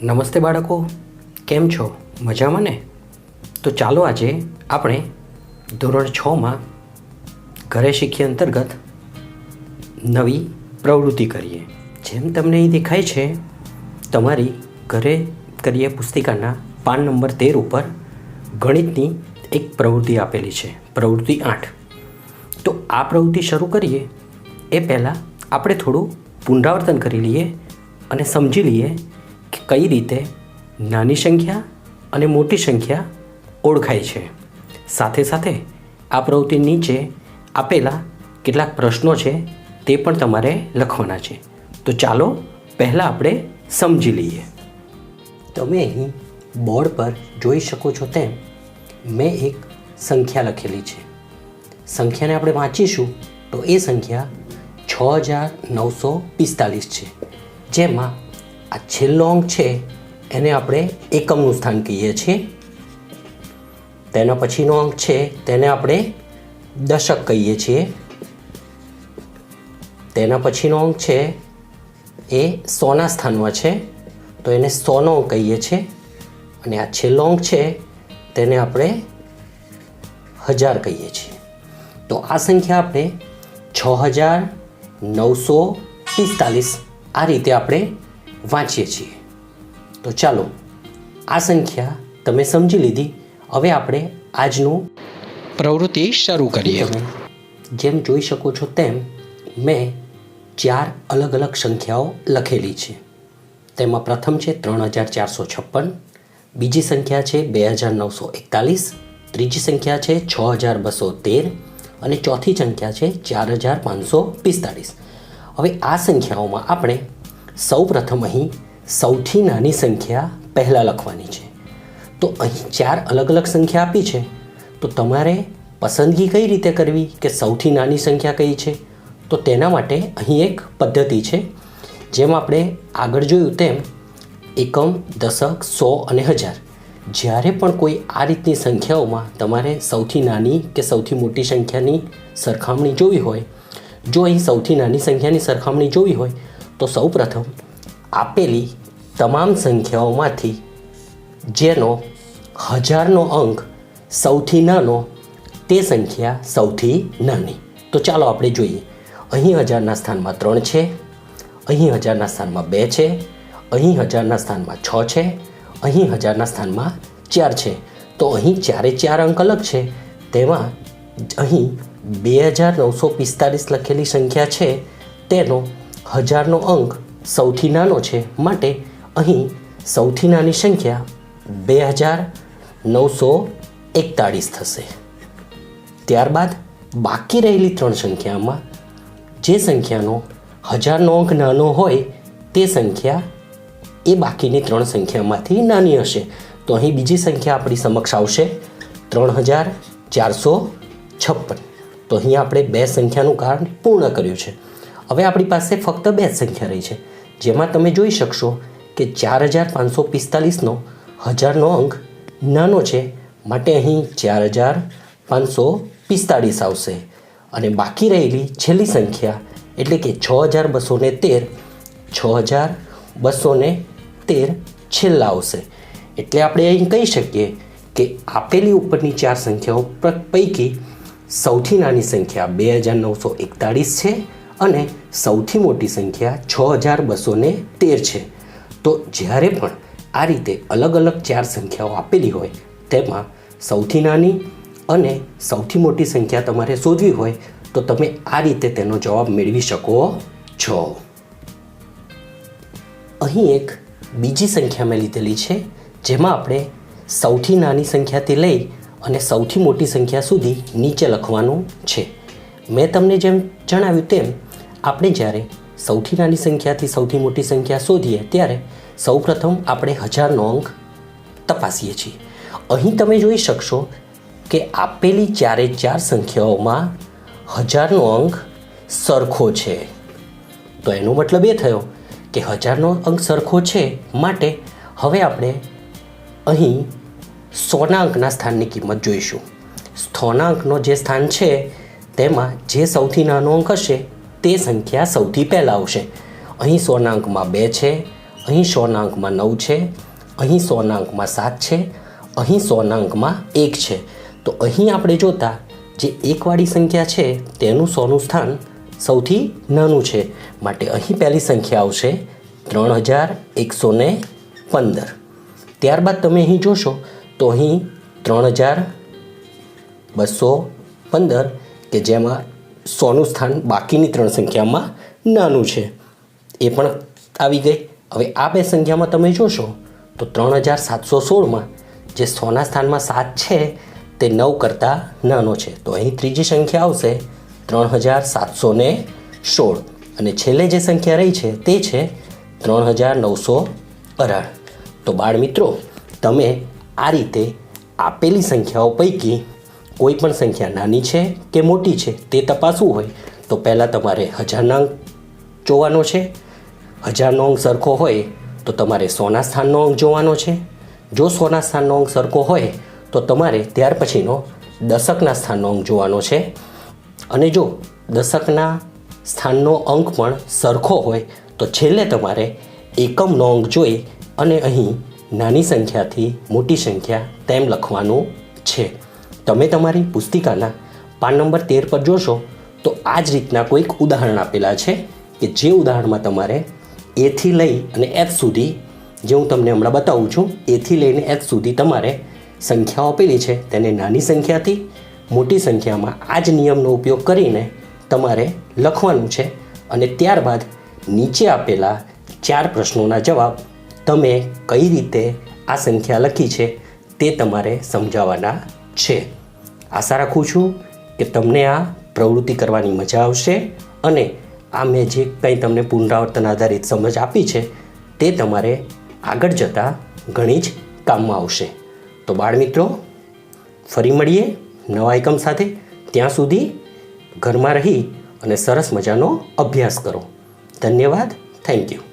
નમસ્તે બાળકો, કેમ છો? મજામાં ને? તો ચાલો આજે આપણે ધોરણ 6માં ઘરે શીખીએ અંતર્ગત નવી પ્રવૃત્તિ કરીએ. જેમ તમને અહીં દેખાય છે, તમારી ઘરે કરીએ પુસ્તિકાના પાન નંબર 13 ઉપર ગણિતની એક પ્રવૃત્તિ આપેલી છે, પ્રવૃત્તિ 8. તો આ પ્રવૃત્તિ શરૂ કરીએ એ પહેલાં આપણે થોડું પુનરાવર્તન કરી લઈએ અને સમજી લઈએ કે કઈ રીતે નાની સંખ્યા અને મોટી સંખ્યા ઓળખાય છે. સાથે સાથે આ પ્રવૃત્તિ નીચે આપેલા કેટલાક પ્રશ્નો છે તે પણ તમારે લખવાના છે. તો ચાલો પહેલાં આપણે સમજી લઈએ. તમે અહીં બોર્ડ પર જોઈ શકો છો તેમ મેં એક સંખ્યા લખેલી છે. સંખ્યાને આપણે વાંચીશું તો એ સંખ્યા 6945 છે, જેમાં આ છેલ્લો અંક છે એને આપણે એકમનું સ્થાન કહીએ છીએ. તેના પછીનો અંક છે તેને આપણે દશક કહીએ છીએ. તેના પછીનો અંક છે એ 100ના સ્થાનમાં છે તો એને 100નો અંક કહીએ છીએ. અને આ છેલ્લો અંક છે તેને આપણે 1000 કહીએ છીએ. તો આ સંખ્યા આપણે 6945 આ રીતે આપણે વાંચીએ છીએ. તો ચાલો આ સંખ્યા તમે સમજી લીધી. હવે આપણે આજનું પ્રવૃત્તિ શરૂ કરીએ. જેમ જોઈ શકો છો તેમ મેં 4 અલગ અલગ સંખ્યાઓ લખેલી છે. તેમાં પ્રથમ છે 3456, બીજી સંખ્યા છે 2941, ત્રીજી સંખ્યા છે 6213 અને ચોથી સંખ્યા છે 4545. હવે આ સંખ્યાઓમાં આપણે સૌ પ્રથમ અહીં સૌથી નાની સંખ્યા પહેલાં લખવાની છે. તો અહીં 4 અલગ અલગ સંખ્યા આપી છે, તો તમારે પસંદગી કઈ રીતે કરવી કે સૌથી નાની સંખ્યા કઈ છે? તો તેના માટે અહીં એક પદ્ધતિ છે. જેમ આપણે આગળ જોયું તેમ એકમ, દશક, 100 અને 1000. જ્યારે પણ કોઈ આ રીતની સંખ્યાઓમાં તમારે સૌથી નાની કે સૌથી મોટી સંખ્યાની સરખામણી જોવી હોય, જો અહીં સૌથી નાની સંખ્યાની સરખામણી જોવી હોય તો સૌપ્રથમ આપેલી તમામ સંખ્યાઓમાંથી જેનો 1000નો અંક સૌથી નાનો તે સંખ્યા સૌથી નાની. તો ચાલો આપણે જોઈએ. અહીં 1000ના સ્થાનમાં 3 છે, અહીં 1000ના સ્થાનમાં 2 છે, અહીં 1000ના સ્થાનમાં 6 છે, અહીં 1000ના સ્થાનમાં 4 છે. તો અહીં 4 અંક અલગ છે. તેમાં અહીં 2945 લખેલી સંખ્યા છે તેનો 1000નો અંક સૌથી નાનો છે, માટે અહીં સૌથી નાની સંખ્યા 2941 થશે. ત્યારબાદ બાકી રહેલી 3 સંખ્યામાં જે સંખ્યાનો 1000નો અંક નાનો હોય તે સંખ્યા એ બાકીની 3 સંખ્યામાંથી નાની હશે. તો અહીં બીજી સંખ્યા આપણી સમક્ષ આવશે 3456. તો અહીં આપણે 2 સંખ્યાનું કારણ પૂર્ણ કર્યું છે. હવે આપણી પાસે ફક્ત 2 સંખ્યા રહી છે, જેમાં તમે જોઈ શકશો કે 4545નો 1000નો અંક નાનો છે, માટે અહીં 4545 આવશે. અને બાકી રહેલી છેલ્લી સંખ્યા એટલે કે 6213 છેલ્લા આવશે. એટલે આપણે અહીં કહી શકીએ કે આપેલી ઉપરની 4 સંખ્યાઓ પૈકી સૌથી નાની સંખ્યા 2941 છે અને સૌથી મોટી સંખ્યા 6213 છે. તો જ્યારે પણ આ રીતે અલગ અલગ 4 સંખ્યાઓ આપેલી હોય તેમાં સૌથી નાની અને સૌથી મોટી સંખ્યા તમારે શોધવી હોય તો તમે આ રીતે તેનો જવાબ મેળવી શકો છો. અહીં એક બીજી સંખ્યા મેં લીધેલી છે, જેમાં આપણે સૌથી નાની સંખ્યાથી લઈ અને સૌથી મોટી સંખ્યા સુધી નીચે લખવાનું છે. મેં તમને જેમ જણાવ્યું તેમ આપણે જ્યારે સૌથી નાની સંખ્યાથી સૌથી મોટી સંખ્યા શોધીએ ત્યારે સૌપ્રથમ આપણે 1000નો અંક તપાસીએ છીએ. અહીં તમે જોઈ શકશો કે આપેલી 4 સંખ્યાઓમાં 1000નો અંક સરખો છે. તો એનો મતલબ એ થયો કે 1000નો અંક સરખો છે, માટે હવે આપણે અહીં 100ના અંકના સ્થાનની કિંમત જોઈશું. 100ના અંકનો જે સ્થાન છે તેમાં જે સૌથી નાનો અંક હશે તે સંખ્યા સૌથી પહેલાં આવશે. અહીં 100ના અંકમાં 2 છે, અહીં 100ના અંકમાં 9 છે, અહીં 100ના અંકમાં 7 છે, અહીં 100ના અંકમાં 1 છે. તો અહીં આપણે જોતા જે એકવાળી સંખ્યા છે તેનું 100નું સ્થાન સૌથી નાનું છે, માટે અહીં પહેલી સંખ્યા આવશે 3115. ત્યારબાદ તમે અહીં જોશો તો અહીં 3215 કે જેમાં 100નું સ્થાન બાકીની 3 સંખ્યામાં નાનું છે એ પણ આવી ગઈ. હવે આ બે સંખ્યામાં તમે જોશો તો 3716માં જે 100ના સ્થાનમાં 7 છે તે 9 કરતાં નાનો છે. તો અહીં ત્રીજી સંખ્યા આવશે 3716 અને છેલ્લે જે સંખ્યા રહી છે તે છે 3918. તો બાળ મિત્રો, તમે આ રીતે આપેલી સંખ્યાઓ પૈકી કોઈ પણ સંખ્યા નાની છે કે મોટી છે તે તપાસવું હોય તો પહેલાં તમારે 1000ના અંક જોવાનો છે. 1000નો અંક સરખો હોય તો તમારે 100ના સ્થાનનો અંક જોવાનો છે. જો 100ના સ્થાનનો અંક સરખો હોય તો તમારે ત્યાર પછીનો દશકના સ્થાનનો અંક જોવાનો છે. અને જો દશકના સ્થાનનો અંક પણ સરખો હોય તો છેલ્લે તમારે એકમનો અંક જોઈ અને અહીં નાની સંખ્યાથી મોટી સંખ્યા તેમ લખવાનું છે. તમે તમારી પુસ્તિકાના પાન નંબર 13 પર જોશો તો આ જ રીતના કોઈક ઉદાહરણ આપેલા છે કે જે ઉદાહરણમાં તમારે એથી લઈ અને એચ સુધી, જે હું તમને હમણાં બતાવું છું, એથી લઈને એચ સુધી તમારે સંખ્યાઓ આપેલી છે તેને નાની સંખ્યાથી મોટી સંખ્યામાં આ જ નિયમનો ઉપયોગ કરીને તમારે લખવાનું છે. અને ત્યારબાદ નીચે આપેલા 4 પ્રશ્નોના જવાબ તમે કઈ રીતે આ સંખ્યા લખી છે તે તમારે સમજાવવાના છે. આશા રાખું છું કે તમને આ પ્રવૃત્તિ કરવાની મજા આવશે અને આ મેં જે કંઈ તમને પુનરાવર્તન આધારિત સમજ આપી છે તે તમારે આગળ જતાં ઘણી જ કામમાં આવશે. તો બાળમિત્રો, ફરી મળીએ નવા એકમ સાથે. ત્યાં સુધી ઘરમાં રહી અને સરસ મજાનો અભ્યાસ કરો. ધન્યવાદ. Thank you.